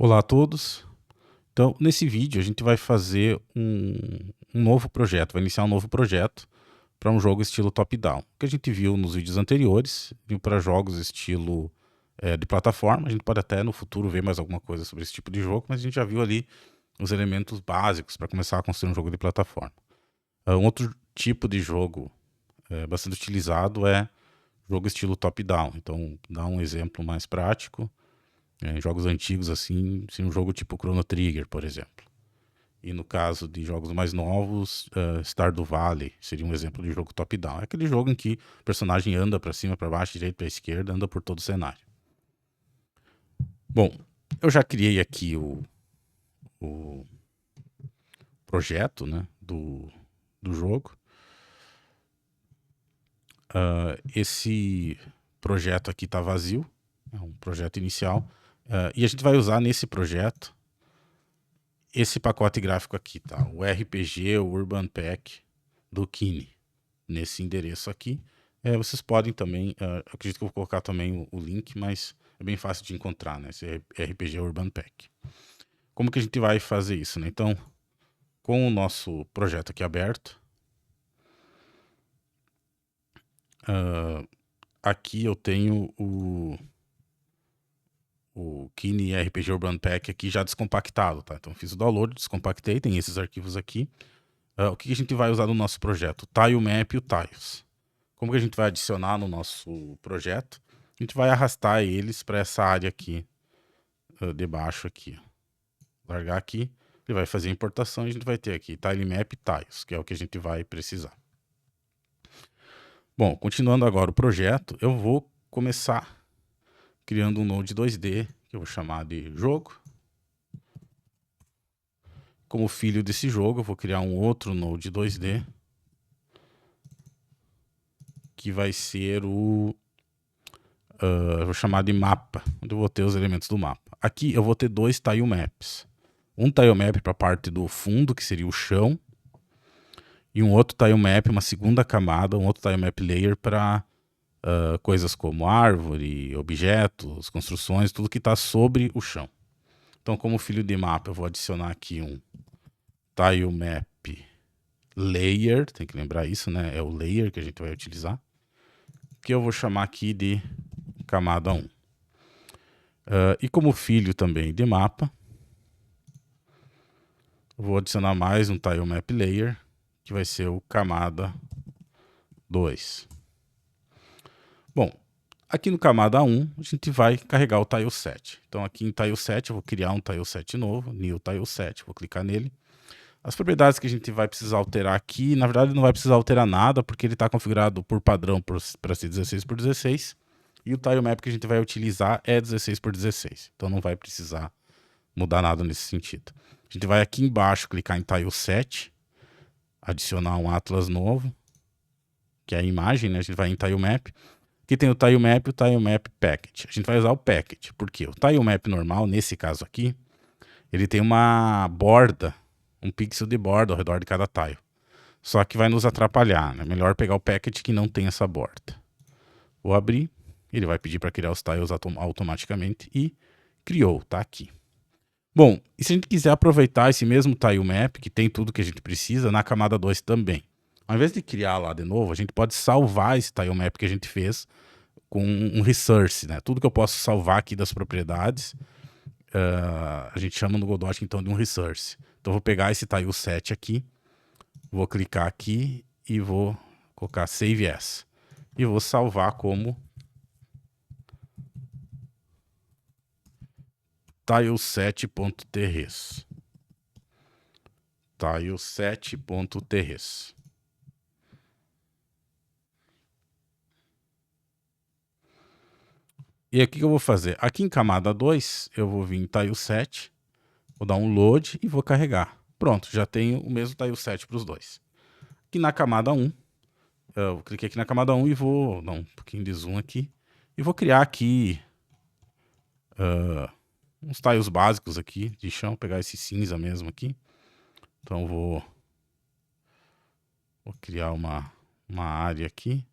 Olá a todos. Então, nesse vídeo a gente vai fazer um novo projeto, vai iniciar um novo projeto para um jogo estilo top-down. O que a gente viu nos vídeos anteriores, viu para jogos estilo de plataforma. A gente pode até no futuro ver mais alguma coisa sobre esse tipo de jogo, mas a gente já viu ali os elementos básicos para começar a construir um jogo de plataforma. Um outro tipo de jogo bastante utilizado é jogo estilo top-down. Então, dá um exemplo mais prático. Em jogos antigos, assim, um jogo tipo Chrono Trigger, por exemplo. E no caso de jogos mais novos, Stardew Valley seria um exemplo de jogo top-down. É aquele jogo em que o personagem anda para cima, para baixo, direita, para esquerda, anda por todo o cenário. Bom, eu já criei aqui o projeto, né, do jogo. Esse projeto aqui está vazio, é um projeto inicial. E a gente vai usar nesse projeto esse pacote gráfico aqui, tá? O RPG, o Urban Pack do Kine, nesse endereço aqui. Vocês podem também, acredito que eu vou colocar também o link, mas é bem fácil de encontrar, né? Esse RPG Urban Pack. Como que a gente vai fazer isso, né? Então, com o nosso projeto aqui aberto, aqui eu tenho o Kine RPG Urban Pack aqui já descompactado, tá? Então fiz o download, descompactei, tem esses arquivos aqui. O que a gente vai usar no nosso projeto? O Tilemap e o Tiles. Como que a gente vai adicionar no nosso projeto? A gente vai arrastar eles para essa área aqui, de baixo aqui. Largar aqui, ele vai fazer a importação e a gente vai ter aqui Tilemap e Tiles, que é o que a gente vai precisar. Bom, continuando agora o projeto, eu vou começar criando um Node 2D, que eu vou chamar de jogo. Como filho desse jogo, eu vou criar um outro Node 2D, que vai ser eu vou chamar de mapa, onde eu vou ter os elementos do mapa. Aqui eu vou ter dois tilemaps. Um tilemap para a parte do fundo, que seria o chão, e um outro tilemap, uma segunda camada, um outro tilemap layer para coisas como árvore, objetos, construções, tudo que está sobre o chão. Então, como filho de mapa, eu vou adicionar aqui um tilemap layer, tem que lembrar isso, né? É o layer que a gente vai utilizar, que eu vou chamar aqui de camada 1. E como filho também de mapa, vou adicionar mais um tilemap layer, que vai ser o camada 2. Bom, aqui no camada 1, a gente vai carregar o tileset. Então aqui em tileset, eu vou criar um tileset novo, new tileset, vou clicar nele. As propriedades que a gente vai precisar alterar aqui, na verdade não vai precisar alterar nada, porque ele está configurado por padrão para ser 16 por 16. E o tilemap que a gente vai utilizar é 16 por 16. Então não vai precisar mudar nada nesse sentido. A gente vai aqui embaixo clicar em tileset, adicionar um atlas novo, que é a imagem, né? A gente vai em tilemap. Aqui tem o tilemap e o tilemap package. A gente vai usar o package, porque o tilemap normal, nesse caso aqui, ele tem uma borda, um pixel de borda ao redor de cada tile. Só que vai nos atrapalhar, né? Melhor pegar o package que não tem essa borda. Vou abrir, ele vai pedir para criar os tiles automaticamente e criou, tá aqui. Bom, e se a gente quiser aproveitar esse mesmo tilemap, que tem tudo que a gente precisa, na camada 2 também. Ao invés de criar lá de novo, a gente pode salvar esse tilemap que a gente fez com um resource, né? Tudo que eu posso salvar aqui das propriedades, a gente chama no Godot então de um resource. Então eu vou pegar esse tileset aqui, vou clicar aqui e vou colocar Save As. E vou salvar como tileset.trs. Tileset.trs. E aqui que eu vou fazer? Aqui em camada 2, eu vou vir em tileset, vou dar um load e vou carregar. Pronto, já tenho o mesmo tileset para os dois. Aqui na camada 1, eu cliquei aqui na camada 1 e vou dar um pouquinho de zoom aqui. E vou criar aqui uns tiles básicos aqui de chão, pegar esse cinza mesmo aqui. Então vou criar uma área aqui.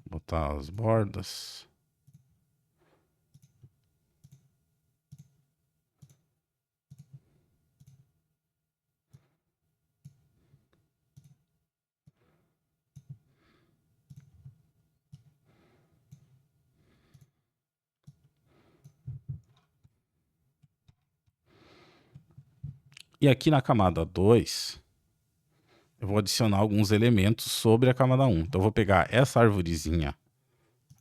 Vou botar as bordas. E aqui na camada 2, eu vou adicionar alguns elementos sobre a camada 1. Então eu vou pegar essa arvorezinha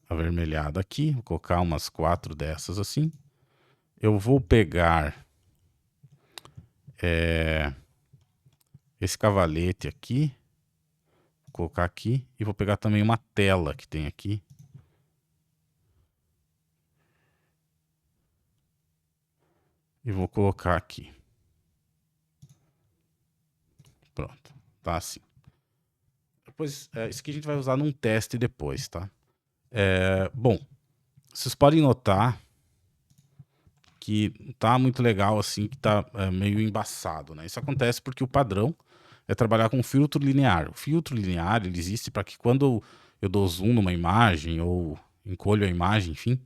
avermelhada aqui, vou colocar umas 4 dessas assim. Eu vou pegar esse cavalete aqui, vou colocar aqui, e vou pegar também uma tela que tem aqui. E vou colocar aqui. Pronto, tá assim. Depois, isso aqui a gente vai usar num teste depois, tá? Bom, vocês podem notar que tá muito legal assim, que tá meio embaçado, né? Isso acontece porque o padrão é trabalhar com filtro linear. O filtro linear, ele existe para que quando eu dou zoom numa imagem ou encolho a imagem, enfim,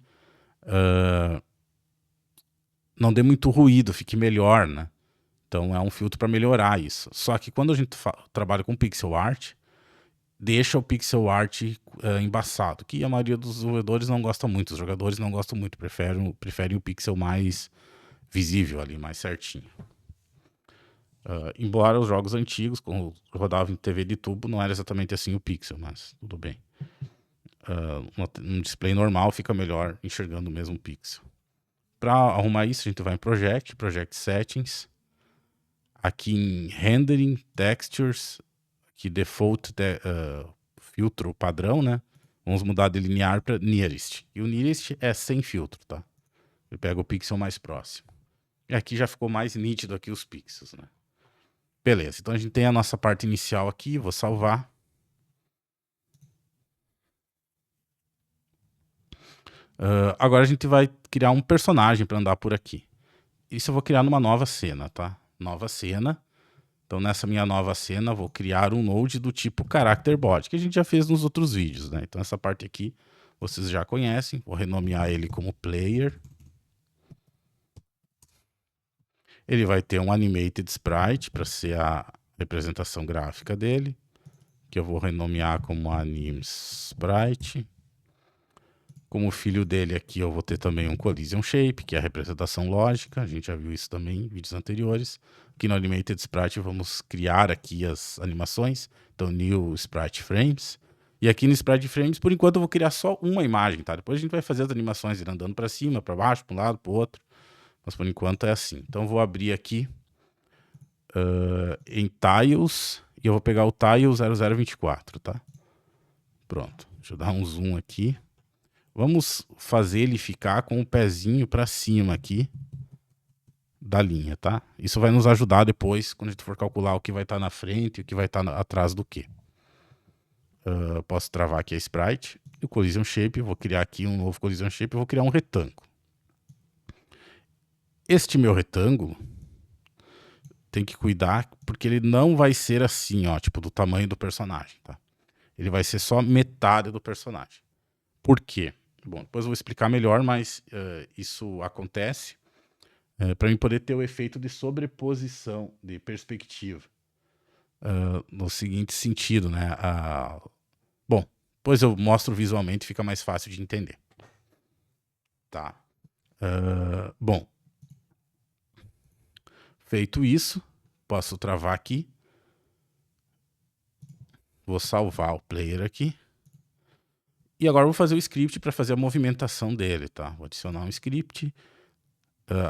não dê muito ruído, fique melhor, né? Então é um filtro para melhorar isso. Só que quando a gente trabalha com pixel art, deixa o pixel art embaçado, que a maioria dos desenvolvedores não gosta muito, os jogadores não gostam muito, preferem o pixel mais visível ali, mais certinho. Embora os jogos antigos, quando rodavam em TV de tubo, não era exatamente assim o pixel, mas tudo bem. Um display normal fica melhor enxergando o mesmo pixel. Para arrumar isso, a gente vai em Project Settings, aqui em Rendering, Textures, aqui Default filtro padrão, né? Vamos mudar de linear para Nearest. E o Nearest é sem filtro, tá? Ele pega o pixel mais próximo. E aqui já ficou mais nítido aqui os pixels, né? Beleza, então a gente tem a nossa parte inicial aqui, vou salvar. Agora a gente vai criar um personagem para andar por aqui. Isso eu vou criar numa nova cena, tá? Nova cena. Então nessa minha nova cena vou criar um node do tipo character body, que a gente já fez nos outros vídeos, né? Então essa parte aqui vocês já conhecem. Vou renomear ele como player. Ele vai ter um animated sprite para ser a representação gráfica dele, que eu vou renomear como animes sprite. Como filho dele aqui eu vou ter também um collision shape, que é a representação lógica. A gente já viu isso também em vídeos anteriores. Aqui no animated sprite vamos criar aqui as animações. Então new sprite frames. E aqui no sprite frames, por enquanto eu vou criar só uma imagem, tá? Depois a gente vai fazer as animações ir andando para cima, para baixo, para um lado, para o outro. Mas por enquanto é assim. Então eu vou abrir aqui em Tiles e eu vou pegar o Tile 0024, tá? Pronto. Deixa eu dar um zoom aqui. Vamos fazer ele ficar com o pezinho para cima aqui da linha, tá? Isso vai nos ajudar depois, quando a gente for calcular o que vai estar na frente e o que vai estar atrás do que. Posso travar aqui a sprite. E o collision shape, vou criar aqui um novo collision shape, vou criar um retângulo. Este meu retângulo tem que cuidar, porque ele não vai ser assim, ó, tipo do tamanho do personagem, tá? Ele vai ser só metade do personagem. Por quê? Bom, depois eu vou explicar melhor, mas isso acontece para mim poder ter o efeito de sobreposição, de perspectiva. No seguinte sentido, né? Bom, depois eu mostro visualmente, fica mais fácil de entender. Tá. Bom, feito isso, posso travar aqui. Vou salvar o player aqui. E agora eu vou fazer o script para fazer a movimentação dele, tá? Vou adicionar um script.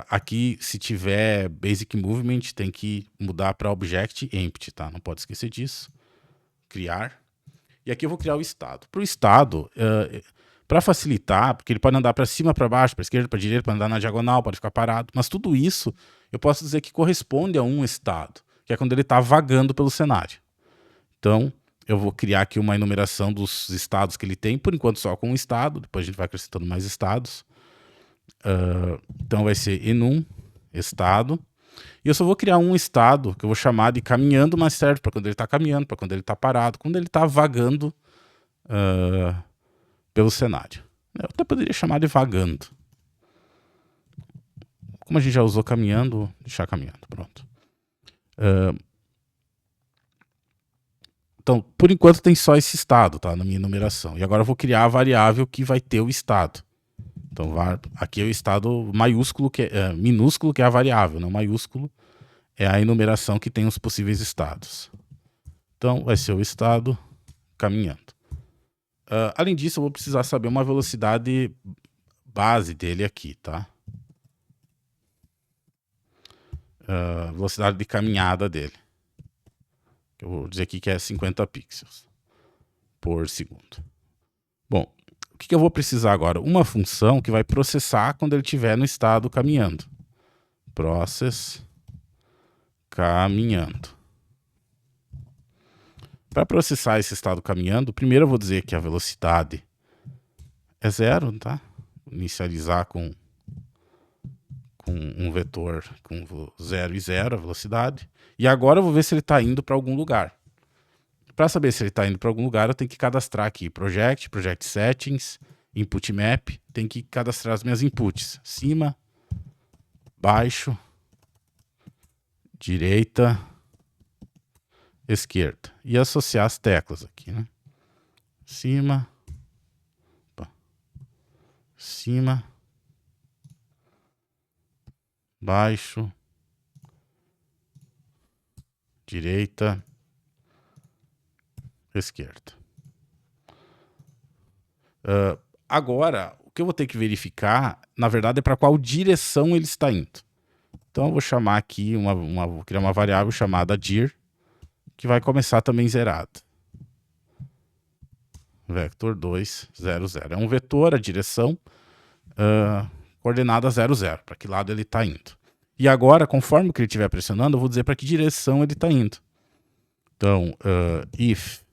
Aqui, se tiver Basic Movement, tem que mudar para Object Empty, tá? Não pode esquecer disso. Criar. E aqui eu vou criar o estado. Para o estado, para facilitar, porque ele pode andar para cima, para baixo, para esquerda, para direita, pode andar na diagonal, pode ficar parado. Mas tudo isso eu posso dizer que corresponde a um estado, que é quando ele está vagando pelo cenário. Então, eu vou criar aqui uma enumeração dos estados que ele tem, por enquanto só com um estado, depois a gente vai acrescentando mais estados. Então vai ser enum, estado. E eu só vou criar um estado que eu vou chamar de caminhando, mas serve para quando ele está caminhando, para quando ele está parado, quando ele está vagando pelo cenário. Eu até poderia chamar de vagando. Como a gente já usou caminhando, deixar caminhando, pronto. Então, por enquanto tem só esse estado, tá, na minha enumeração. E agora eu vou criar a variável que vai ter o estado. Então, aqui é o estado maiúsculo, minúsculo, que é a variável, não maiúsculo, é a enumeração que tem os possíveis estados. Então, vai ser o estado caminhando. Além disso, eu vou precisar saber uma velocidade base dele aqui, tá? Velocidade de caminhada dele. Eu vou dizer aqui que é 50 pixels por segundo. Bom, o que eu vou precisar agora? Uma função que vai processar quando ele estiver no estado caminhando. Process caminhando. Para processar esse estado caminhando, primeiro eu vou dizer que a velocidade é 0, tá? Inicializar com um vetor com 0 e 0, a velocidade. E agora eu vou ver se ele está indo para algum lugar. Para saber se ele está indo para algum lugar, eu tenho que cadastrar aqui Project Settings, Input Map. Tem que cadastrar as minhas inputs. Cima, baixo, direita, esquerda. E associar as teclas aqui, né? Cima, cima, baixo, direita, esquerda. Agora, o que eu vou ter que verificar, na verdade, é para qual direção ele está indo. Então, eu vou chamar aqui, vou criar uma variável chamada dir, que vai começar também zerado. Vector 2, 0, 0. É um vetor, a direção, coordenada 0, 0, para que lado ele está indo. E agora, conforme que ele estiver pressionando, eu vou dizer para que direção ele está indo. Então, if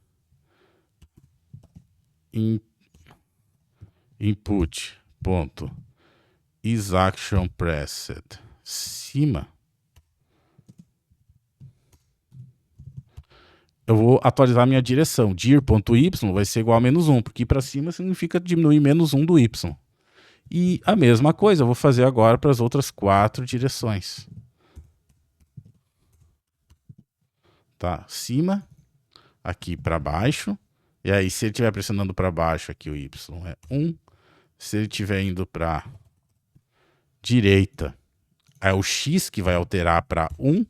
input.isActionPressed cima, eu vou atualizar minha direção. dir.y vai ser igual a -1, porque ir para cima significa diminuir -1 do y. E a mesma coisa eu vou fazer agora para as outras 4 direções. Tá? Cima, aqui para baixo. E aí, se ele estiver pressionando para baixo, aqui o y é 1. Se ele estiver indo para direita, é o x que vai alterar para 1.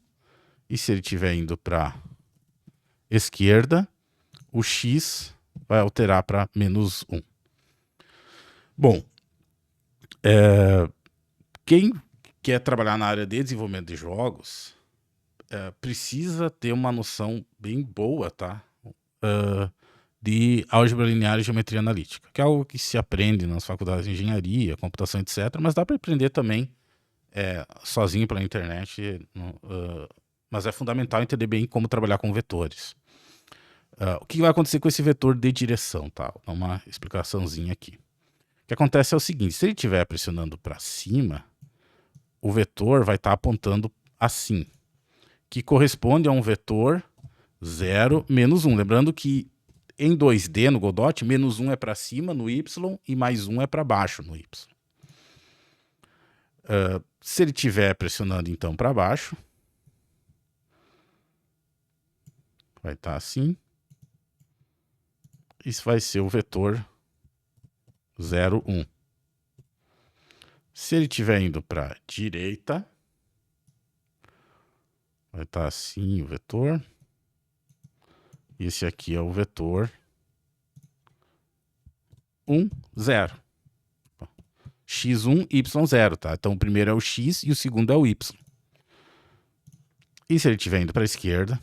E se ele estiver indo para esquerda, o x vai alterar para -1. Bom, quem quer trabalhar na área de desenvolvimento de jogos precisa ter uma noção bem boa, tá? De álgebra linear e geometria analítica, que é algo que se aprende nas faculdades de engenharia, computação, etc. Mas dá para aprender também sozinho pela internet, mas é fundamental entender bem como trabalhar com vetores. O que vai acontecer com esse vetor de direção? Tá? Vou dar uma explicaçãozinha aqui. O que acontece é o seguinte, se ele estiver pressionando para cima, o vetor vai estar apontando assim, que corresponde a um vetor 0, -1. Lembrando que em 2D, no Godot, -1 é para cima no y e +1 é para baixo no y. Se ele estiver pressionando então para baixo, vai estar assim. Isso vai ser o vetor 0, 1. Se ele estiver indo para a direita, vai estar assim o vetor. Esse aqui é o vetor 1, 0. x1, y0, tá? Então o primeiro é o x e o segundo é o y. E se ele estiver indo para a esquerda,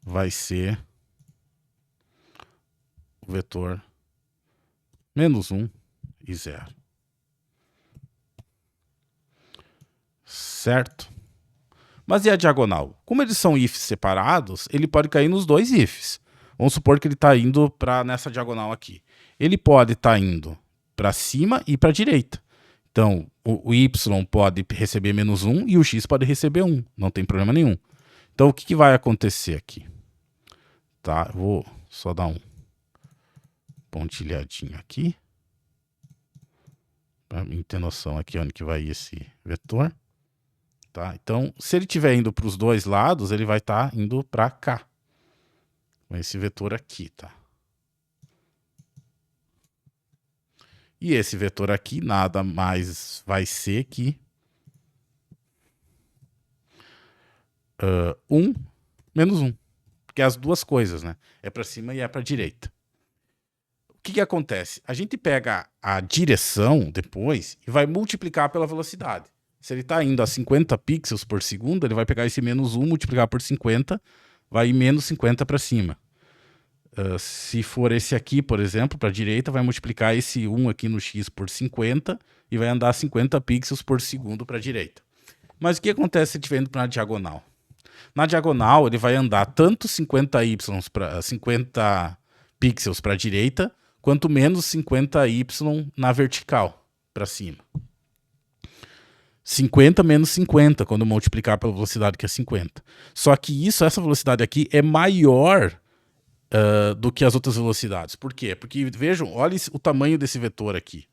vai ser o vetor -1 e 0. Certo? Mas e a diagonal? Como eles são ifs separados, ele pode cair nos dois ifs. Vamos supor que ele está indo nessa diagonal aqui. Ele pode estar indo para cima e para a direita. Então, o y pode receber -1 e o x pode receber 1. Não tem problema nenhum. Então, o que vai acontecer aqui? tá? Eu vou só dar um pontilhadinho aqui, para mim ter noção aqui onde que vai esse vetor. Tá? Então, se ele estiver indo para os dois lados, ele vai estar indo para cá, com esse vetor aqui, tá? E esse vetor aqui nada mais vai ser que 1 menos 1. Porque é as duas coisas, né? É para cima e é para direita. O que acontece? A gente pega a direção depois e vai multiplicar pela velocidade. Se ele está indo a 50 pixels por segundo, ele vai pegar esse menos 1, multiplicar por 50, vai ir menos 50 para cima. Se for esse aqui, por exemplo, para a direita, vai multiplicar esse 1 aqui no x por 50 e vai andar 50 pixels por segundo para a direita. Mas o que acontece se estiver indo para a diagonal? Na diagonal, ele vai andar tanto 50 pixels para a direita, quanto menos 50y na vertical, para cima. 50 menos 50, quando multiplicar pela velocidade que é 50. Só que essa velocidade aqui é maior do que as outras velocidades. Por quê? Porque, vejam, olha o tamanho desse vetor aqui.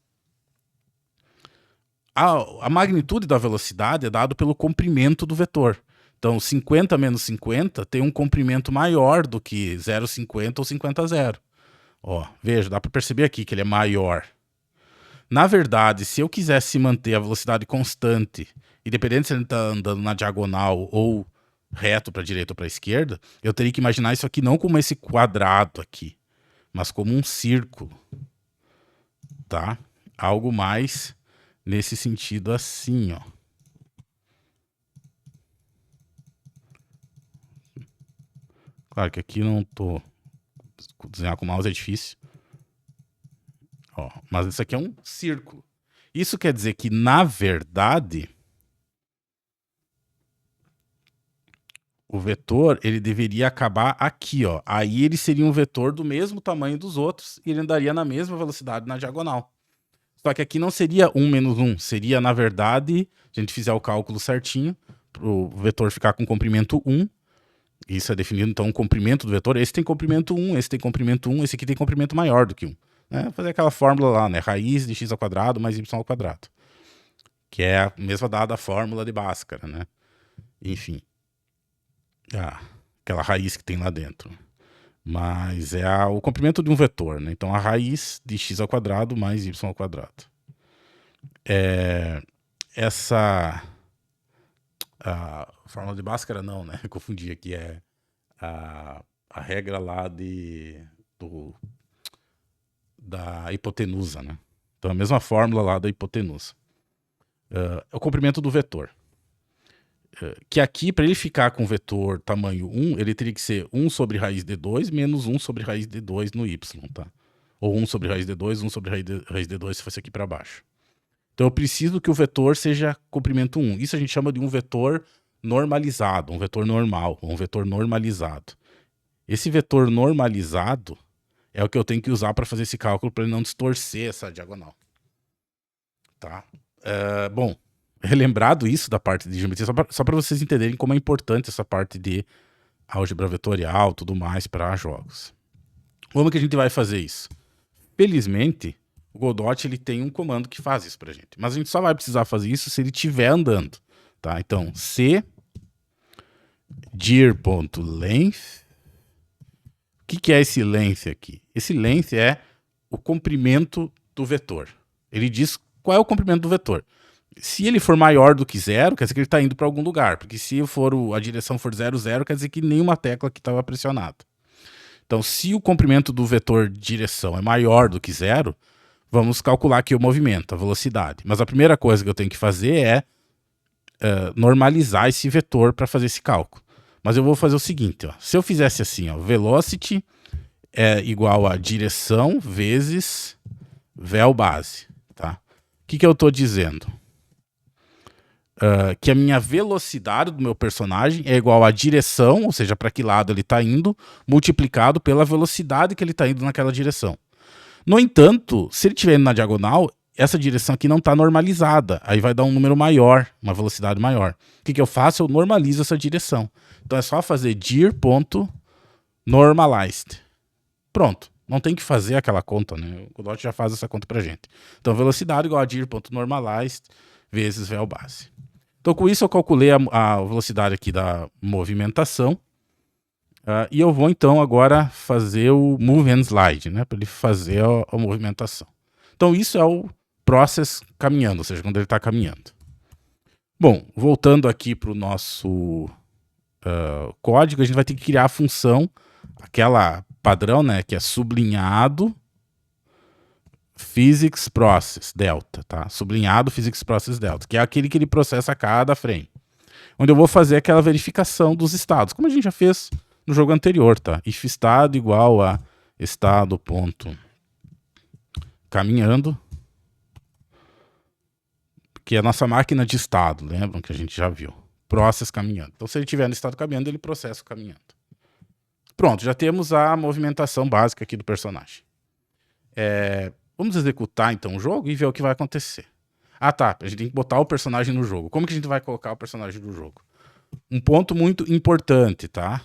A magnitude da velocidade é dado pelo comprimento do vetor. Então, 50 menos 50 tem um comprimento maior do que 0,50 ou 50 a 0. Ó, veja, dá para perceber aqui que ele é maior. Na verdade, se eu quisesse manter a velocidade constante, independente se ele está andando na diagonal ou reto para a direita ou para a esquerda, eu teria que imaginar isso aqui não como esse quadrado aqui, mas como um círculo, tá? Algo mais nesse sentido assim, ó. Claro que aqui não tô... Desenhar com mouse é difícil. Ó, mas isso aqui é um círculo. Isso quer dizer que, na verdade, o vetor ele deveria acabar aqui, ó. Aí ele seria um vetor do mesmo tamanho dos outros e ele andaria na mesma velocidade na diagonal. Só que aqui não seria 1 menos 1, seria, na verdade, se a gente fizer o cálculo certinho, para o vetor ficar com comprimento 1, isso é definido, então, o comprimento do vetor, esse tem comprimento 1, esse tem comprimento 1, esse aqui tem comprimento maior do que 1. Né? Fazer aquela fórmula lá, né? Raiz de x ao quadrado mais y ao quadrado. Que é a mesma dada fórmula de Bhaskara, né? Enfim. Aquela raiz que tem lá dentro. Mas é o comprimento de um vetor, né? Então, a raiz de x ao quadrado mais y ao quadrado. A fórmula de Bhaskara não, né? Eu confundi aqui. É a regra lá da hipotenusa, né? Então, a mesma fórmula lá da hipotenusa. É o comprimento do vetor. Que aqui, para ele ficar com vetor tamanho 1, ele teria que ser 1 sobre raiz de 2 menos 1 sobre raiz de 2 no y, tá? Ou 1 sobre raiz de 2, 1 sobre raiz de 2 se fosse aqui para baixo. Então eu preciso que o vetor seja comprimento 1. Isso a gente chama de um vetor normalizado, um vetor normal, um vetor normalizado. Esse vetor normalizado é o que eu tenho que usar para fazer esse cálculo para ele não distorcer essa diagonal. Tá? Bom, relembrado isso da parte de geometria, só para vocês entenderem como é importante essa parte de álgebra vetorial, tudo mais para jogos. Como que a gente vai fazer isso? Felizmente, o Godot ele tem um comando que faz isso pra gente. Mas a gente só vai precisar fazer isso se ele estiver andando. Tá? Então, c dir.length. O que é esse length aqui? Esse length é o comprimento do vetor. Ele diz qual é o comprimento do vetor. Se ele for maior do que 0, quer dizer que ele está indo para algum lugar. Porque se a direção for 0, 0, quer dizer que nenhuma tecla aqui estava pressionada. Então, se o comprimento do vetor de direção é maior do que 0, vamos calcular aqui o movimento, a velocidade. Mas a primeira coisa que eu tenho que fazer é normalizar esse vetor para fazer esse cálculo. Mas eu vou fazer o seguinte, ó. Se eu fizesse assim, ó, velocity é igual a direção vezes vel base. Tá? O que eu estou dizendo? Que a minha velocidade do meu personagem é igual à direção, ou seja, para que lado ele está indo, multiplicado pela velocidade que ele está indo naquela direção. No entanto, se ele estiver indo na diagonal, essa direção aqui não está normalizada. Aí vai dar um número maior, uma velocidade maior. O que eu faço? Eu normalizo essa direção. Então é só fazer dir. normalized. Pronto. Não tem que fazer aquela conta, né? O Godot já faz essa conta pra gente. Então, velocidade igual a dir.normalized vezes vel base. Então, com isso, eu calculei a velocidade aqui da movimentação. E eu vou, então, agora fazer o move and slide, né? Para ele fazer a movimentação. Então, isso é o process caminhando, ou seja, quando ele está caminhando. Bom, voltando aqui para o nosso código, a gente vai ter que criar a função, aquela padrão, né? Que é sublinhado physics process delta, tá? Sublinhado physics process delta, que é aquele que ele processa a cada frame. Onde eu vou fazer aquela verificação dos estados, como a gente já fez no jogo anterior, tá? If estado igual a estado ponto caminhando, que é a nossa máquina de estado, lembram que a gente já viu? Process caminhando. Então, se ele estiver no estado caminhando, ele processa o caminhando. Pronto, já temos a movimentação básica aqui do personagem. Vamos executar, então, o jogo e ver o que vai acontecer. Ah, tá. A gente tem que botar o personagem no jogo. Como que a gente vai colocar o personagem no jogo? Um ponto muito importante, tá?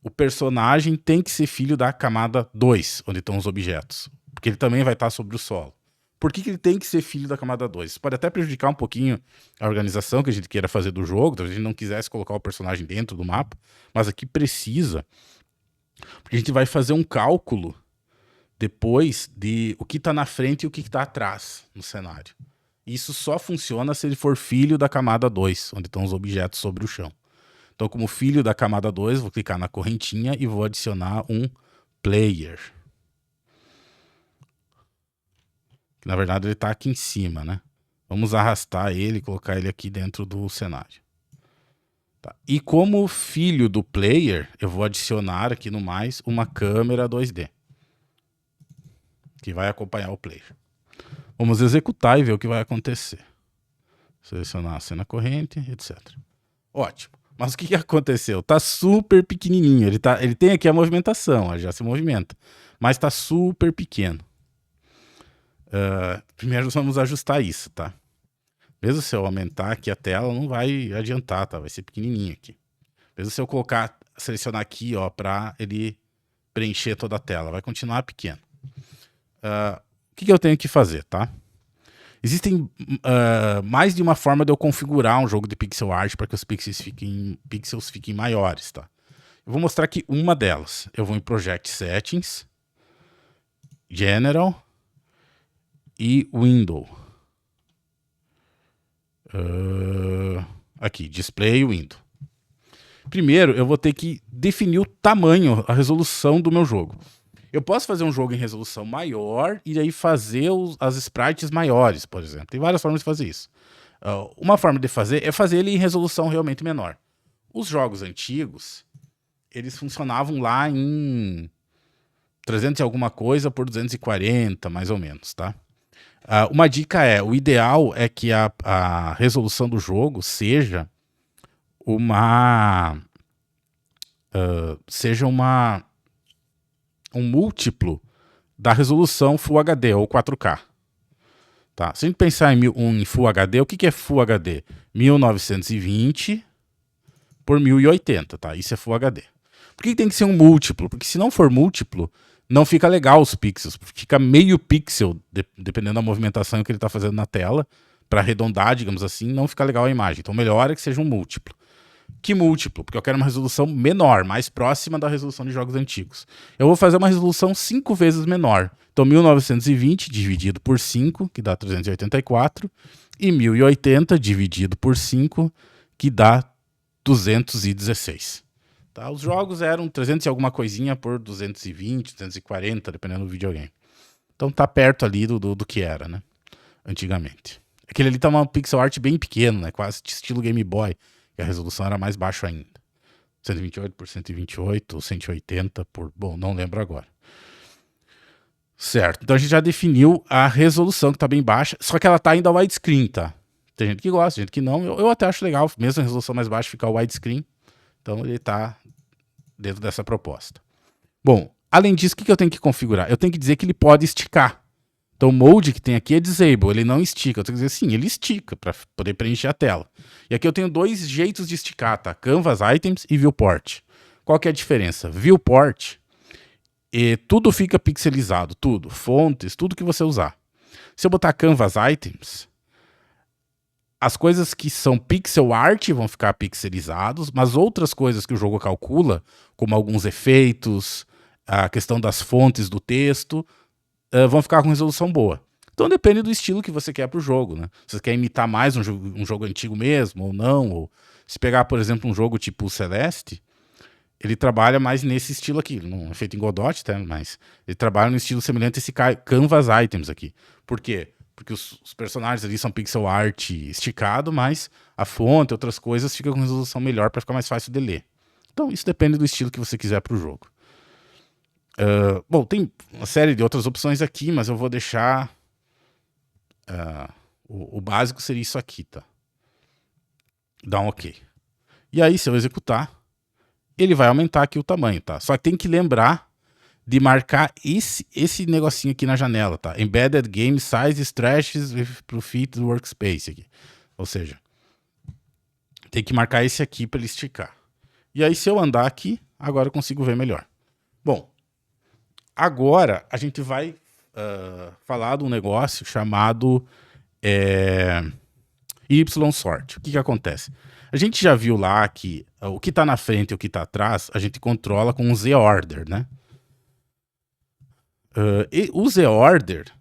O personagem tem que ser filho da camada 2, onde estão os objetos. Porque ele também vai estar sobre o solo. Por que ele tem que ser filho da camada 2? Isso pode até prejudicar um pouquinho a organização que a gente queira fazer do jogo. Talvez a gente não quisesse colocar o personagem dentro do mapa. Mas aqui precisa. Porque a gente vai fazer um cálculo depois de o que está na frente e o que está atrás no cenário. Isso só funciona se ele for filho da camada 2, onde estão os objetos sobre o chão. Então, como filho da camada 2, vou clicar na correntinha e vou adicionar um player. Que, na verdade, ele está aqui em cima, né? Vamos arrastar ele e colocar ele aqui dentro do cenário. Tá. E como filho do player, eu vou adicionar aqui no mais uma câmera 2D. Que vai acompanhar o player. Vamos executar e ver o que vai acontecer. Selecionar a cena corrente, etc. Ótimo. Mas o que aconteceu? Tá super pequenininho. Ele tem aqui a movimentação, já se movimenta. Mas tá super pequeno. Primeiro vamos ajustar isso, tá? Mesmo se eu aumentar aqui a tela, não vai adiantar, tá? Vai ser pequenininho aqui. Mesmo se eu selecionar aqui, ó, para ele preencher toda a tela, vai continuar pequeno. O que eu tenho que fazer, tá? Existem mais de uma forma de eu configurar um jogo de pixel art para que os pixels fiquem maiores, tá? Eu vou mostrar aqui uma delas. Eu vou em Project Settings, General e Window. Aqui, Display Window. Primeiro, eu vou ter que definir o tamanho, a resolução do meu jogo. Eu posso fazer um jogo em resolução maior e aí fazer as sprites maiores, por exemplo. Tem várias formas de fazer isso. Uma forma de fazer é fazer ele em resolução realmente menor. Os jogos antigos, eles funcionavam lá em 300 e alguma coisa por 240, mais ou menos, tá? Uma dica o ideal é que a resolução do jogo seja um múltiplo da resolução Full HD ou 4K. Tá? Se a gente pensar em Full HD, o que é Full HD? 1920 por 1080, tá? Isso é Full HD. Por que tem que ser um múltiplo? Porque se não for múltiplo, não fica legal os pixels. Fica meio pixel, dependendo da movimentação que ele está fazendo na tela. Para arredondar, digamos assim, não fica legal a imagem. Então melhor é que seja um múltiplo. Que múltiplo? Porque eu quero uma resolução menor, mais próxima da resolução de jogos antigos. Eu vou fazer uma resolução 5 vezes menor. Então 1920 dividido por 5, que dá 384, e 1080 dividido por 5, que dá 216. Tá? Os jogos eram 300 e alguma coisinha por 220, 240, dependendo do videogame. Então tá perto ali do que era, né? Antigamente. Aquele ali tá uma pixel art bem pequeno, né? Quase estilo Game Boy. E a resolução era mais baixa ainda. 128 por 128, ou 180 por... Bom, não lembro agora. Certo. Então a gente já definiu a resolução, que tá bem baixa. Só que ela tá ainda widescreen, tá? Tem gente que gosta, tem gente que não. Eu até acho legal, mesmo a resolução mais baixa, ficar widescreen. Então ele tá dentro dessa proposta. Bom, além disso, o que eu tenho que configurar? Eu tenho que dizer que ele pode esticar. Então o mode que tem aqui é disable, ele não estica. Eu tenho que dizer sim, ele estica para poder preencher a tela. E aqui eu tenho dois jeitos de esticar, tá? Canvas Items e Viewport. Qual que é a diferença? Viewport, tudo fica pixelizado, tudo. Fontes, tudo que você usar. Se eu botar Canvas Items, as coisas que são pixel art vão ficar pixelizados, mas outras coisas que o jogo calcula, como alguns efeitos, a questão das fontes do texto, vão ficar com resolução boa. Então depende do estilo que você quer para o jogo, né? Se você quer imitar mais um jogo antigo mesmo, ou não, ou se pegar, por exemplo, um jogo tipo Celeste, ele trabalha mais nesse estilo aqui. Não é feito em Godot, tá? Mas ele trabalha no estilo semelhante a esse Canvas Items aqui. Por quê? Porque os personagens ali são pixel art esticado, mas a fonte, outras coisas, fica com resolução melhor para ficar mais fácil de ler. Então isso depende do estilo que você quiser para o jogo. Bom, tem uma série de outras opções aqui, mas eu vou deixar... o básico seria isso aqui, tá? Dá um OK. E aí, se eu executar, ele vai aumentar aqui o tamanho, tá? Só que tem que lembrar de marcar esse negocinho aqui na janela, tá? Embedded Game Size Stretches pro Fit do Workspace aqui. Ou seja, tem que marcar esse aqui para ele esticar. E aí, se eu andar aqui, agora eu consigo ver melhor. Bom, agora a gente vai falar de um negócio chamado YSort. O que acontece? A gente já viu lá que o que está na frente e o que está atrás, a gente controla com um Z-Order, né? O Z-Order,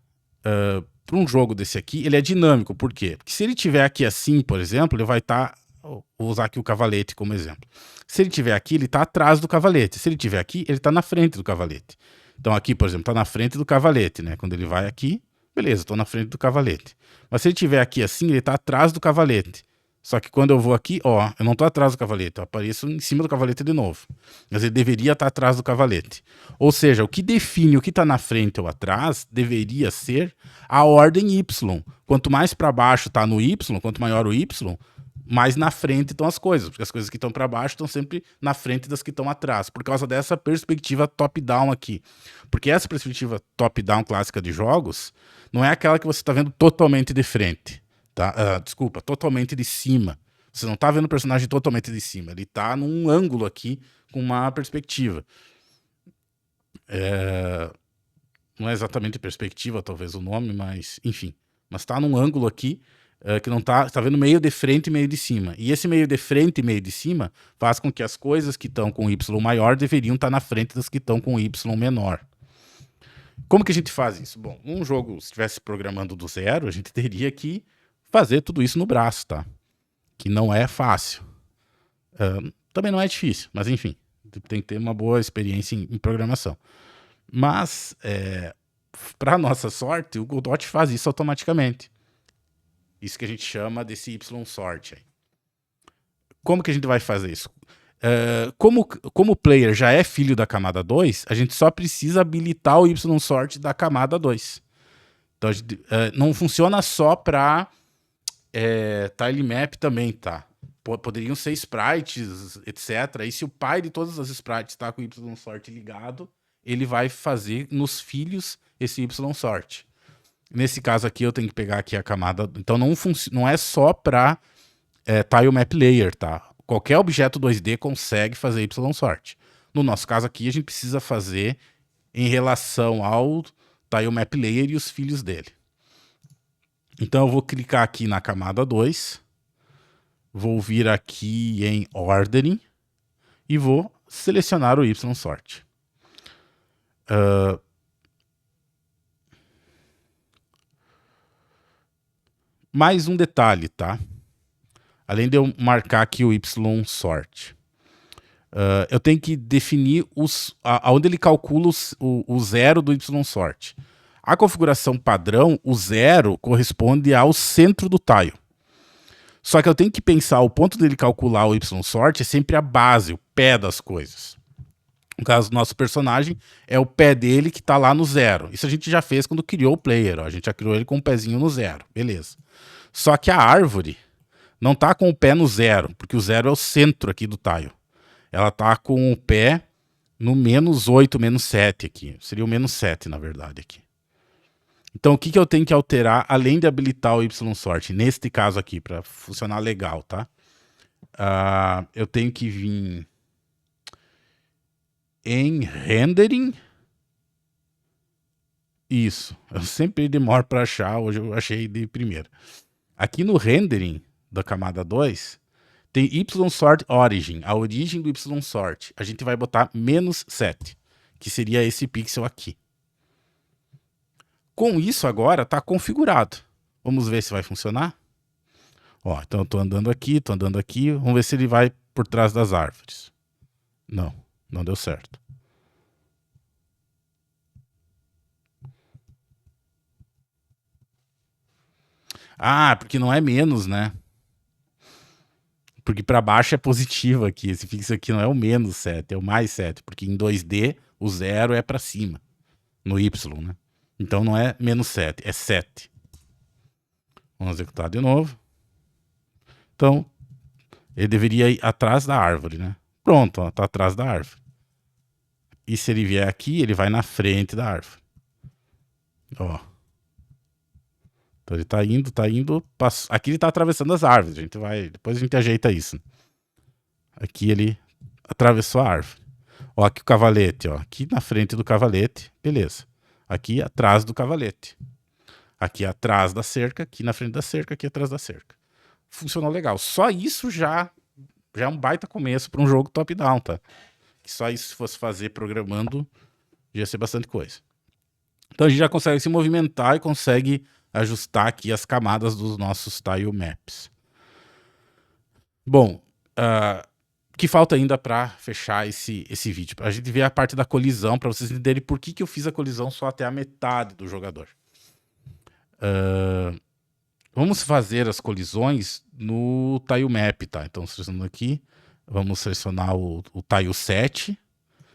para um jogo desse aqui, ele é dinâmico. Por quê? Porque se ele tiver aqui assim, por exemplo, ele vai estar... vou usar aqui o cavalete como exemplo. Se ele tiver aqui, ele está atrás do cavalete. Se ele tiver aqui, ele está na frente do cavalete. Então aqui, por exemplo, está na frente do cavalete, né? Quando ele vai aqui, beleza, estou na frente do cavalete. Mas se ele tiver aqui assim, ele está atrás do cavalete. Só que quando eu vou aqui, ó, eu não estou atrás do cavalete, eu apareço em cima do cavalete de novo. Mas ele deveria estar atrás do cavalete. Ou seja, o que define o que está na frente ou atrás deveria ser a ordem Y. Quanto mais para baixo está no Y, quanto maior o Y, mais na frente estão as coisas. Porque as coisas que estão para baixo estão sempre na frente das que estão atrás. Por causa dessa perspectiva top-down aqui. Porque essa perspectiva top-down clássica de jogos não é aquela que você está vendo totalmente de frente. Tá? Desculpa, totalmente de cima. Você não está vendo o personagem totalmente de cima. Ele está num ângulo aqui com uma perspectiva. Não é exatamente perspectiva, talvez o nome, mas enfim. Mas está num ângulo aqui que não está vendo meio de frente e meio de cima. E esse meio de frente e meio de cima faz com que as coisas que estão com Y maior deveriam estar na frente das que estão com Y menor. Como que a gente faz isso? Bom, um jogo, se estivesse programando do zero, a gente teria que fazer tudo isso no braço, tá? Que não é fácil. Também não é difícil, mas enfim, tem que ter uma boa experiência em programação. Mas, para nossa sorte, o Godot faz isso automaticamente. Isso que a gente chama desse YSort. Como que a gente vai fazer isso? Como o player já é filho da camada 2, a gente só precisa habilitar o YSort da camada 2. Então, não funciona só para tilemap também, tá? Poderiam ser sprites, etc. E se o pai de todas as sprites está com o YSort ligado, ele vai fazer nos filhos esse YSort. Nesse caso aqui, eu tenho que pegar aqui a camada... Então, não é só para tilemap layer, tá? Qualquer objeto 2D consegue fazer YSort. No nosso caso aqui, a gente precisa fazer em relação ao tilemap layer e os filhos dele. Então, eu vou clicar aqui na camada 2, vou vir aqui em Ordering e vou selecionar o YSort. Mais um detalhe, tá? Além de eu marcar aqui o YSort, eu tenho que definir aonde ele calcula o zero do YSort. A configuração padrão, o zero corresponde ao centro do tile. Só que eu tenho que pensar, o ponto dele calcular o YSort é sempre a base, o pé das coisas. No caso do nosso personagem, é o pé dele que está lá no zero. Isso a gente já fez quando criou o player. Ó. A gente já criou ele com um pezinho no zero. Beleza. Só que a árvore não está com o pé no zero, porque o zero é o centro aqui do tile. Ela está com o pé no -8, -7 aqui. Seria o -7, na verdade, aqui. Então, o que eu tenho que alterar, além de habilitar o YSort, neste caso aqui, para funcionar legal, tá? Eu tenho que vir em Rendering. Isso, eu sempre demoro para achar, hoje eu achei de primeira. Aqui no Rendering da camada 2, tem YSort Origin, a origem do YSort. A gente vai botar -7, que seria esse pixel aqui. Com isso agora está configurado. Vamos ver se vai funcionar. Ó, então eu estou andando aqui, vamos ver se ele vai por trás das árvores. Não, não deu certo. Ah, porque não é menos, né? Porque para baixo é positivo aqui. Esse pixel aqui não é o -7, é o +7. Porque em 2D o 0 é para cima. No Y, né? Então não é -7, é 7. Vamos executar de novo. Então, ele deveria ir atrás da árvore, né? Pronto, ó, tá atrás da árvore. E se ele vier aqui, ele vai na frente da árvore. Ó. Então ele tá indo. Aqui ele tá atravessando as árvores. Depois a gente ajeita isso. Aqui ele atravessou a árvore. Ó, aqui o cavalete, ó. Aqui na frente do cavalete, beleza. Aqui atrás do cavalete. Aqui atrás da cerca, aqui na frente da cerca, aqui atrás da cerca. Funcionou legal. Só isso já é um baita começo para um jogo top-down, tá? Que só isso, se fosse fazer programando, ia ser bastante coisa. Então a gente já consegue se movimentar e consegue ajustar aqui as camadas dos nossos tile maps. Bom, que falta ainda para fechar esse vídeo? A gente vê a parte da colisão, para vocês entenderem por que eu fiz a colisão só até a metade do jogador. Vamos fazer as colisões no tile map, tá? Então, selecionando aqui, vamos selecionar o tile 7.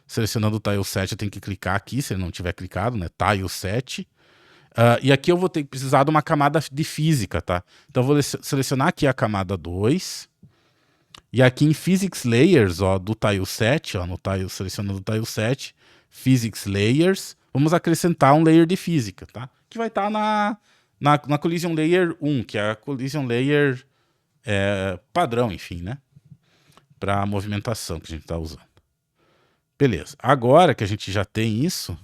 Selecionando o tile 7, eu tenho que clicar aqui, se ele não tiver clicado, né? Tile 7. E aqui eu vou precisar de uma camada de física, tá? Então, eu vou selecionar aqui a camada 2. E aqui em Physics Layers, ó, do tile 7, ó, selecionando o tile 7, Physics Layers, vamos acrescentar um layer de física, tá? Que vai estar na Collision Layer 1, que é a Collision Layer padrão, enfim, né? Para a movimentação que a gente está usando. Beleza. Agora que a gente já tem isso,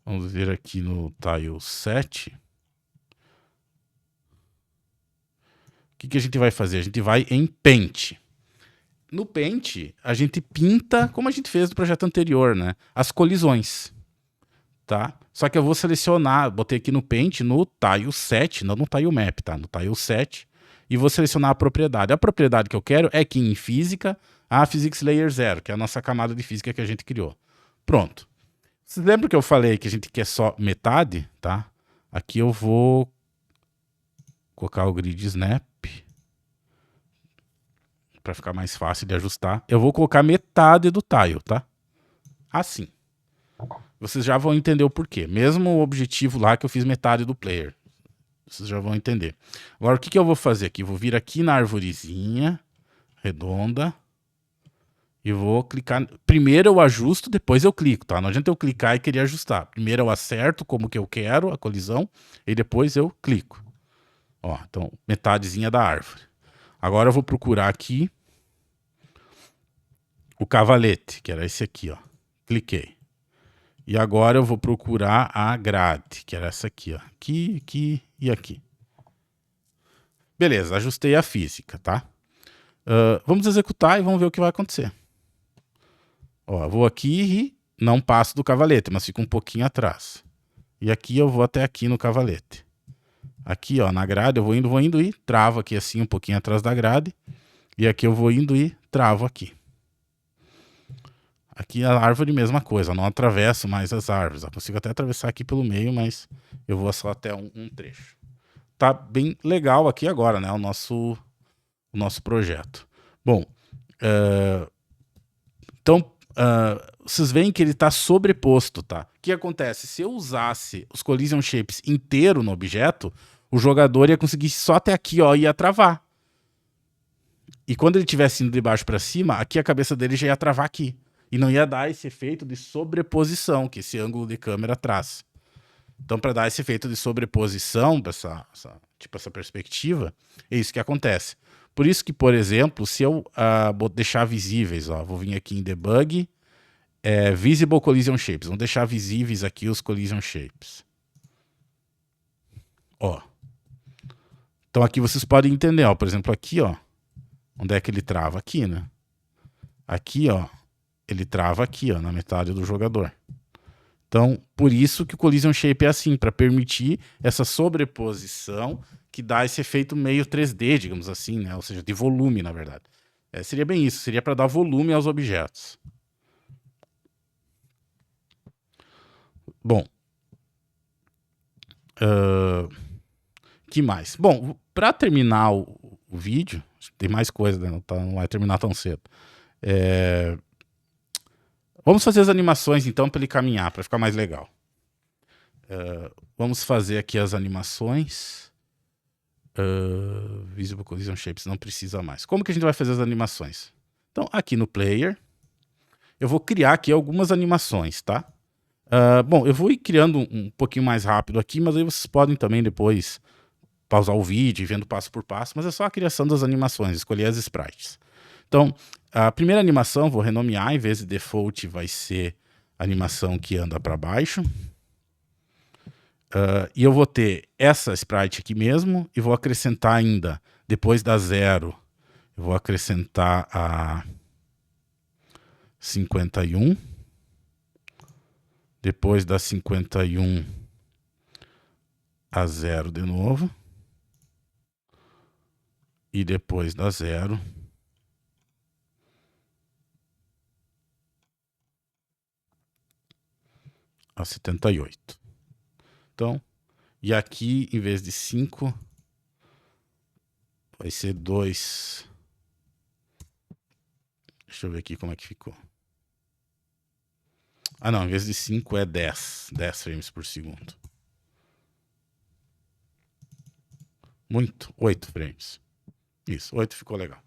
vamos ver aqui no tile 7. O que a gente vai fazer? A gente vai em Paint. No Paint, a gente pinta, como a gente fez no projeto anterior, né? As colisões, tá? Só que eu vou selecionar, botei aqui no Paint, no tile 7, não no tile map, tá? No tile 7, e vou selecionar a propriedade. A propriedade que eu quero é que em física, a Physics Layer 0, que é a nossa camada de física que a gente criou. Pronto. Vocês lembram que eu falei que a gente quer só metade, tá? Aqui eu vou colocar o grid snap para ficar mais fácil de ajustar. Eu vou colocar metade do tile, tá? Assim. Vocês já vão entender o porquê. Mesmo o objetivo lá que eu fiz metade do player. Vocês já vão entender. Agora, o que eu vou fazer aqui? Vou vir aqui na arvorezinha redonda e vou clicar. Primeiro eu ajusto, depois eu clico, tá? Não adianta eu clicar e querer ajustar. Primeiro eu acerto como que eu quero a colisão e depois eu clico. Ó, então, metadezinha da árvore. Agora eu vou procurar aqui o cavalete, que era esse aqui, ó. Cliquei. E agora eu vou procurar a grade, que era essa aqui, ó. Aqui e aqui. Beleza, ajustei a física, tá? Vamos executar e vamos ver o que vai acontecer. Ó, vou aqui e não passo do cavalete, mas fico um pouquinho atrás. E aqui eu vou até aqui no cavalete. Aqui, ó, na grade eu vou indo e travo aqui assim um pouquinho atrás da grade. E aqui eu vou indo e travo aqui. Aqui a árvore, mesma coisa, eu não atravesso mais as árvores. Eu consigo até atravessar aqui pelo meio, mas eu vou só até um trecho. Tá bem legal aqui agora, né, o nosso projeto. Bom, então, vocês veem que ele está sobreposto, tá? O que acontece? Se eu usasse os Collision Shapes inteiro no objeto, o jogador ia conseguir só até aqui, ó, ia travar. E quando ele estivesse indo de baixo para cima, aqui a cabeça dele já ia travar aqui. E não ia dar esse efeito de sobreposição que esse ângulo de câmera traz. Então, para dar esse efeito de sobreposição, tipo essa perspectiva, é isso que acontece. Por isso que, por exemplo, se eu deixar visíveis, ó, vou vir aqui em Debug, Visible Collision Shapes, vamos deixar visíveis aqui os Collision Shapes. Ó. Então aqui vocês podem entender, ó, por exemplo, aqui, ó, onde é que ele trava? Aqui, né? Aqui, ó, ele trava aqui, ó, na metade do jogador. Então, por isso que o Collision Shape é assim, para permitir essa sobreposição que dá esse efeito meio 3D, digamos assim, né? Ou seja, de volume, na verdade. Seria bem isso, seria para dar volume aos objetos. Bom, que mais? Bom, para terminar o vídeo, tem mais coisa, né? Não vai terminar tão cedo. Vamos fazer as animações, então, para ele caminhar, para ficar mais legal. Vamos fazer aqui as animações. Visible Collision Shapes, não precisa mais. Como que a gente vai fazer as animações? Então, aqui no Player, eu vou criar aqui algumas animações, tá? Bom, eu vou ir criando um pouquinho mais rápido aqui, mas aí vocês podem também depois pausar o vídeo e vendo passo por passo, mas é só a criação das animações, escolher as sprites. Então, a primeira animação, vou renomear, em vez de default vai ser a animação que anda para baixo. E eu vou ter essa sprite aqui mesmo, e vou acrescentar ainda, depois da 0, eu vou acrescentar a 51. Depois da 51, a 0 de novo. E depois da 0, a 78. Então, e aqui, em vez de 5, vai ser 2. Deixa eu ver aqui como é que ficou. Ah, não, em vez de 5 é 10. 10 frames por segundo. Muito, 8 frames. Isso, 8 ficou legal.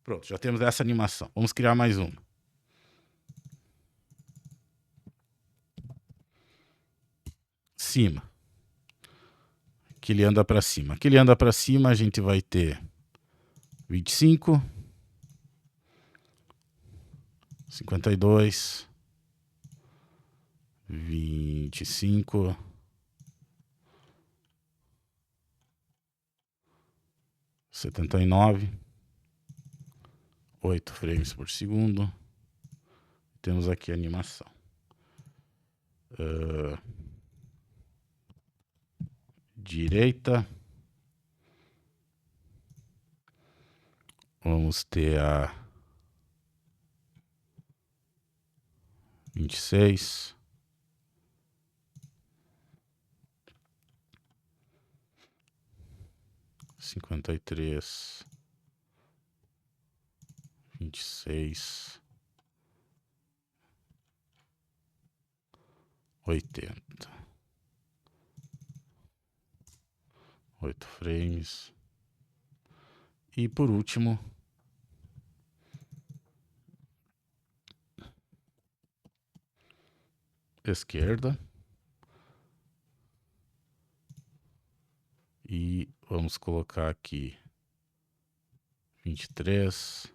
Pronto, já temos essa animação. Vamos criar mais uma. Cima. Que ele anda para cima. Que ele anda para cima, a gente vai ter 25, 52, 25, 79, 8 frames por segundo. Temos aqui a animação. Direita. Vamos ter a 26. 53. 26. 80. 8 frames. E por último, esquerda. E vamos colocar aqui 23.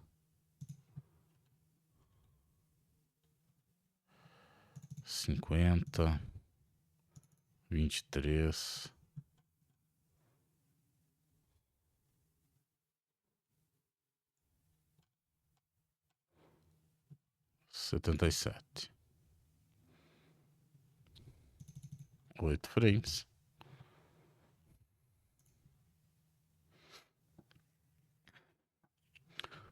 50. 23. 77. 8 frames.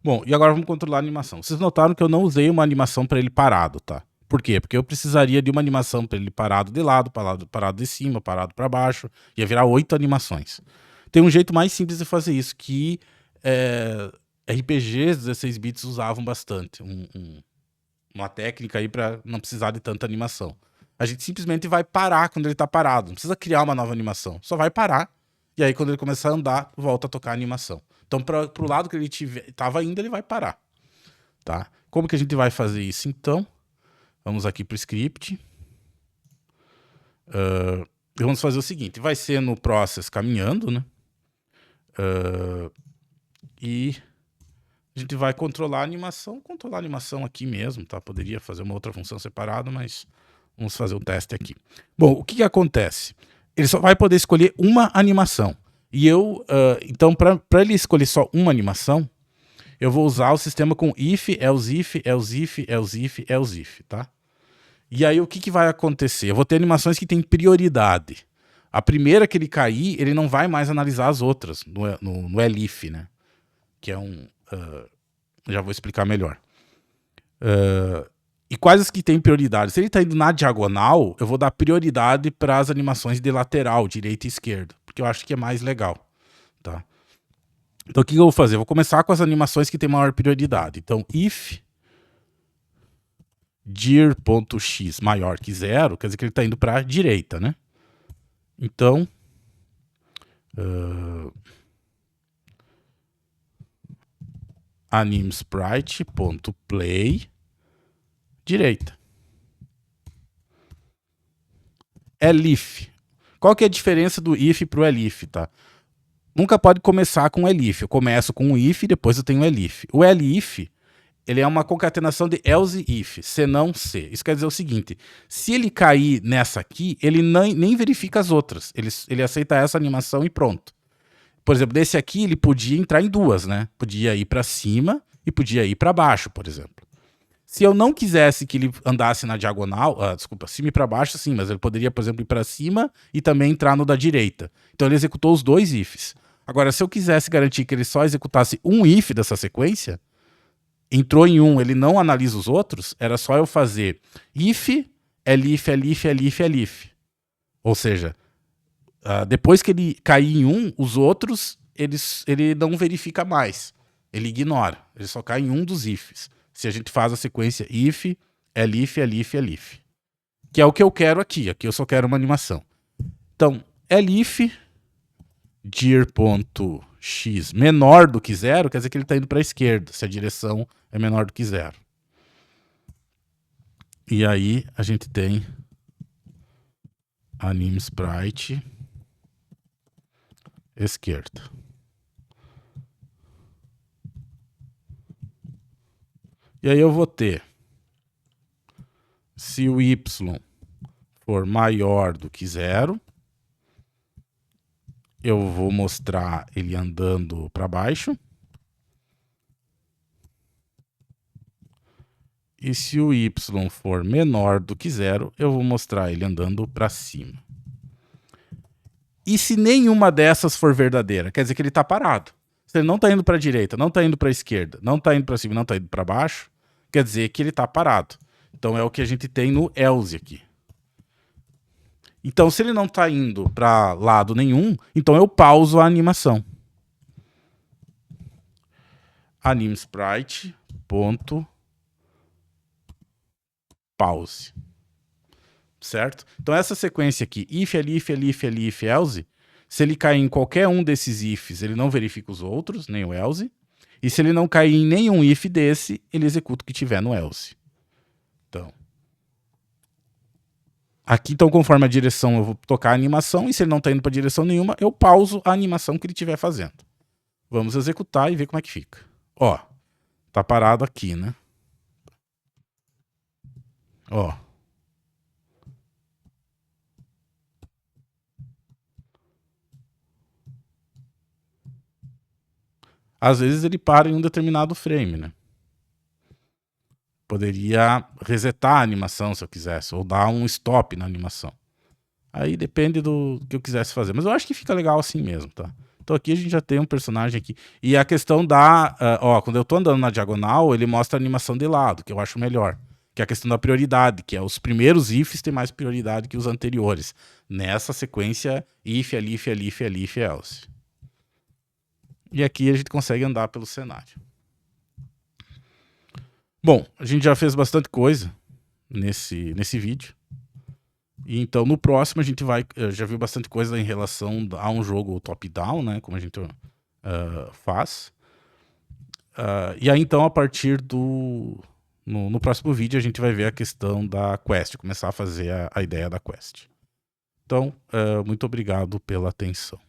Bom, e agora vamos controlar a animação. Vocês notaram que eu não usei uma animação para ele parado, tá? Por quê? Porque eu precisaria de uma animação para ele parado de lado, parado de cima, parado para baixo. Ia virar 8 animações. Tem um jeito mais simples de fazer isso, que RPGs 16 bits usavam bastante. Uma técnica aí para não precisar de tanta animação. A gente simplesmente vai parar quando ele tá parado. Não precisa criar uma nova animação. Só vai parar. E aí, quando ele começar a andar, volta a tocar a animação. Então, pro lado que ele tava indo, ele vai parar. Tá? Como que a gente vai fazer isso, então? Vamos aqui pro script. Vamos fazer o seguinte. Vai ser no process caminhando, né? E a gente vai controlar a animação aqui mesmo, tá? Poderia fazer uma outra função separada, mas vamos fazer o teste aqui. Bom, o que acontece? Ele só vai poder escolher uma animação. E então, para ele escolher só uma animação, eu vou usar o sistema com if, else if, else if, else if, else if, tá? E aí o que vai acontecer? Eu vou ter animações que têm prioridade. A primeira que ele cair, ele não vai mais analisar as outras no elif, né? Que é já vou explicar melhor. E quais as que têm prioridade? Se ele está indo na diagonal, eu vou dar prioridade para as animações de lateral, direita e esquerda, porque eu acho que é mais legal, tá? Então o que eu vou fazer? Eu vou começar com as animações que têm maior prioridade. Então, if dir.x maior que 0, quer dizer que ele está indo para a direita, né? Então, animesprite.play direita. Elif. Qual que é a diferença do if para o elif, tá? Nunca pode começar com elif. Eu começo com o if e depois eu tenho o elif. O elif, ele é uma concatenação de else if, senão se. Isso quer dizer o seguinte, se ele cair nessa aqui, ele nem verifica as outras. Ele aceita essa animação e pronto. Por exemplo, desse aqui ele podia entrar em duas, né? Podia ir para cima e podia ir para baixo, por exemplo. Se eu não quisesse que ele andasse na diagonal, cima e para baixo, sim, mas ele poderia, por exemplo, ir para cima e também entrar no da direita. Então ele executou os dois ifs. Agora, se eu quisesse garantir que ele só executasse um if dessa sequência, entrou em um, ele não analisa os outros, era só eu fazer if, elif, elif, elif, elif. Ou seja, depois que ele cair em um, os outros ele não verifica mais. Ele ignora. Ele só cai em um dos ifs. Se a gente faz a sequência if, elif, elif, elif. Que é o que eu quero aqui. Aqui eu só quero uma animação. Então, elif dir.x menor do que 0, quer dizer que ele está indo para a esquerda, se a direção é menor do que 0. E aí a gente tem animesprite esquerda. E aí eu vou ter, se o y for maior do que 0, eu vou mostrar ele andando para baixo. E se o y for menor do que 0, eu vou mostrar ele andando para cima. E se nenhuma dessas for verdadeira, quer dizer que ele está parado. Se ele não está indo para a direita, não está indo para a esquerda, não está indo para cima, não está indo para baixo, quer dizer que ele está parado. Então é o que a gente tem no else aqui. Então se ele não está indo para lado nenhum, então eu pauso a animação. Animesprite.pause. Certo? Então essa sequência aqui, if, elif, elif, elif, else, se ele cair em qualquer um desses ifs, ele não verifica os outros, nem o else. E se ele não cair em nenhum if desse, ele executa o que tiver no else. Então, aqui, então, conforme a direção, eu vou tocar a animação, e se ele não está indo para direção nenhuma, eu pauso a animação que ele estiver fazendo. Vamos executar e ver como é que fica. Ó, tá parado aqui, né? Ó. Às vezes ele para em um determinado frame, né? Poderia resetar a animação se eu quisesse, ou dar um stop na animação. Aí depende do que eu quisesse fazer. Mas eu acho que fica legal assim mesmo, tá? Então aqui a gente já tem um personagem aqui. E a questão da... quando eu tô andando na diagonal, ele mostra a animação de lado, que eu acho melhor. Que é a questão da prioridade, que é os primeiros ifs têm mais prioridade que os anteriores. Nessa sequência, if, elif, elif, elif, else. E aqui a gente consegue andar pelo cenário. Bom, a gente já fez bastante coisa nesse vídeo. E então no próximo a gente vai... já viu bastante coisa em relação a um jogo top-down, né? Como a gente faz. E aí então a partir do... No próximo vídeo a gente vai ver a questão da quest, começar a fazer a ideia da quest. Então, muito obrigado pela atenção.